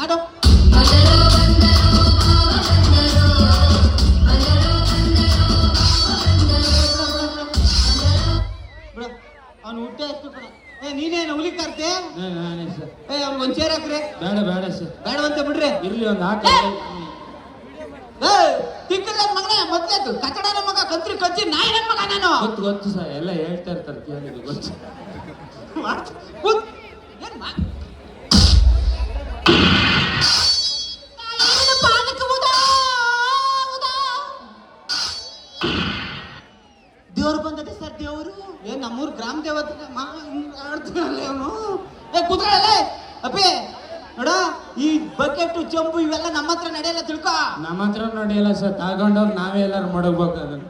ಆಡೋ. ಬಿಡು, ಅವ್ನು ಹುಟ್ಟೆ ಅಷ್ಟು ಕಣ. ನೀನೇನು ಹುಲಿ ಕಾರ್ತೆ? ನಾನೇ ಸರ್. ಅವ್ನಿಗೆ ಒಂದ್ ಚೇರ್ ಹಾಕ್ರಿ. ಬೇಡ ಸರ್. ಬೇಡವಂತ ಬಿಡ್ರಿ. ಇರ್ಲಿ ಒಂದು ಹಾಕ. ತಿಕ್ಕಲ್ಲ ಮಗನೇ, ಮೊದ್ಲೇದು ಕಚಡನ ಮಗ, ಕಂತ್ರಿ ಕಚ್ಚಿ ನಾಯಿ ನನ್ ಮಗ ನಾನು. ಗೊತ್ತು ಸರ್, ಎಲ್ಲ ಹೇಳ್ತಾ ಇರ್ತಾರೆ ಕೇಳಿದ್ರು ಗೊತ್ತು. ದೇವ್ರು ಬಂದದೆ ಸರ್, ದೇವರು ನಮ್ಮೂರ್ ಗ್ರಾಮ ದೇವತೆ ಆಡ್ತಾನಲ್ಲ ಅವನು. ಕೂತ್ಕೊಳ್ಳಲ್ಲ ಅಪ್ಪಿ, ನೋಡ ಈ ಬಕೆಟ್ ಚಂಬು ಇವೆಲ್ಲ ನಮ್ಮ ಹತ್ರ ನಡೆಯಲ್ಲ, ತಿಳ್ಕೊ. ನಮ್ಮ ಹತ್ರ ನಡೆಯಲ್ಲ ಸರ್, ತಗೊಂಡವ್ರು ನಾವೇ ಎಲ್ಲಾರು ಮಾಡಬೇಕು ಅದನ್ನ.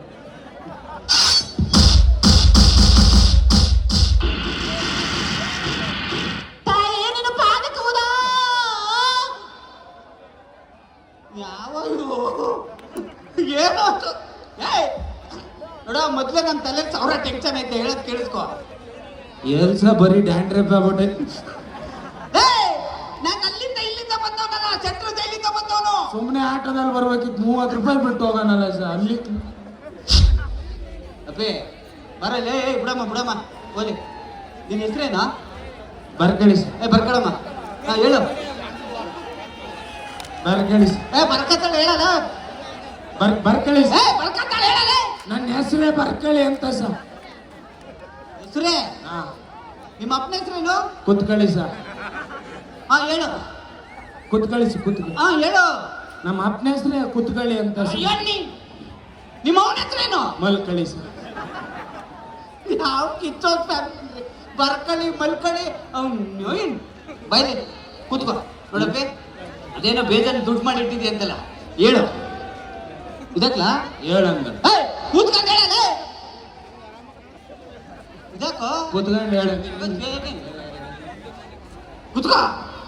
ಯಾವ ಏನೋ ನೋಡ, ಮೊದ್ಲೇ ನಮ್ ತಲೆ 1000 ಟೆನ್ಷನ್ ಐತೆ, ಹೇಳದ್ ಕೇಳಿಸ್ಕೊ. ಎಲ್ಸ ಬರೀ ಡ್ಯಾಂಡ್ರಪ್ ಆಗ್ಬಿಟ್ಟೆ. ನಾನು ಅಲ್ಲಿಂದ ಇಲ್ಲಿಂದ ಬಂದವನಲ್ಲ, ಸೆಂಟ್ರಲ್ ಜೈಲಿಂದ ಬಂದವನು. ಸುಮ್ಮನೆ ಆಟೋದಲ್ಲಿ ಬರ್ಬೇಕಿತ್ತು, 30 ರೂಪಾಯಿ ಬಿಟ್ಟು ಹೋಗೋಣಲ್ಲ ಸರ್ ಅಲ್ಲಿ. ಅಪ್ಪೇ ಬರಲ್ಲ, ಬಿಡಮ್ಮ ಓಲಿ. ನಿನ್ನ ಹೆಸರೇನಾ? ಬರ್ಕಳಿಸ್. ಬರ್ಕಳಮ್ಮ, ಹೇಳು. ಬರ್ಕಳಿಸ್. ಬರ್ಕತ್ತಾಳೆ ಹೇಳಲ್ಲ. ಬರ್ಕಳಿಸ್. ಬರ್ಕತ್ತಾಳೆ ಹೇಳಲ್ಲ. ನನ್ನ ಹೆಸರೇ ಬರ್ಕಳಿ ಅಂತ ಸರ್. ಹೆಸರೇ? ನಿಮ್ಮ ಅಪ್ಪನ ಹೆಸರೇನು? ಕುತ್ಕಳಿ ಸರ್. ಹೇಳು. ಕುತ್ಕಳಿಸಿ. ಹೇಳು. ನಮ್ಮ ಅಪ್ಪನ ಹೆಸರೇ ಕುತ್ಕಳಿ ಅಂತ ಸರ್. ನಿಮ್ಮ ಅವನ ಹೆಸರೇನು? ಮಲ್ಕಳಿ ಸರ್. ಯಾವ ಕಿಚ್ಚೋ ಫ್ಯಾಮಿಲಿ, ಬರ್ಕಳಿ ಮಲ್ಕಳಿ. ಅವ್ನು ಬೈಲಿ ಕೂತ್ಕೋ. ನೋಡಪ್ಪೆ, ಅದೇನೋ ಬೇಜಾನ್ ದುಡ್ಡು ಮಾಡಿ ಇಟ್ಟಿದ್ದೆ ಅಂತಲ್ಲ, ಹೇಳು. ಇದಕ್ಲಾ ಹೇಳಂದ ಕೂತ್ಕೊಂಡು ಹೇಳಲ್ಲ. ಇದಕ್ಕೋ ಕೂತ್ಕೊಂಡು ಹೇಳ.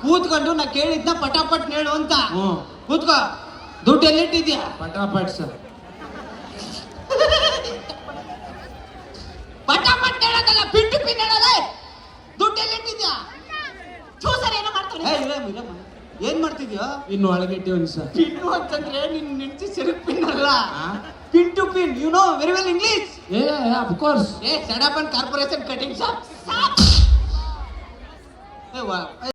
ಕೂತ್ಕೊಂಡು ನಾ ಕೇಳಿದ್ನ ಪಟಾಪಟ್ ಹೇಳು ಅಂತ. ಕೂತ್ಕೋ. ದುಡ್ಡು ಎಲ್ಲಿಟ್ಟಿದ್ಯಾ? ಪಟಾಪಟ್ ಸರ್. ಪಟಾಪಟ್ ಹೇಳೋದಲ್ಲ, ಪಿಂಟು ಪಿನ್ ಹೇಳಲ್ಲ. ದುಡ್ಡು ಎಲ್ಲಿಟ್ಟಿದ್ಯಾ? ಸರ್ ಏನೋ ಮಾಡ್ತಾನೆ. ಏನ್ ಮಾಡ್ತಿದ್ಯೋ? ಇನ್ನು ಒಳಗಿಟ್ಟಿವನ್ ಸರ್. ಪಿನ್ನು ಅಂತಂದ್ರೆ ನಿನ್ ನಿಂತು ಸೆರಕ್ ಪಿನ್ ಅಲ್ಲ, pin to pin. You know very well English. Of course. ಸೆಡಪ್ ಅಂಡ್ ಕಾರ್ಪೊರೇಷನ್ ಕಟಿಂಗ್ ಶಾಪ್.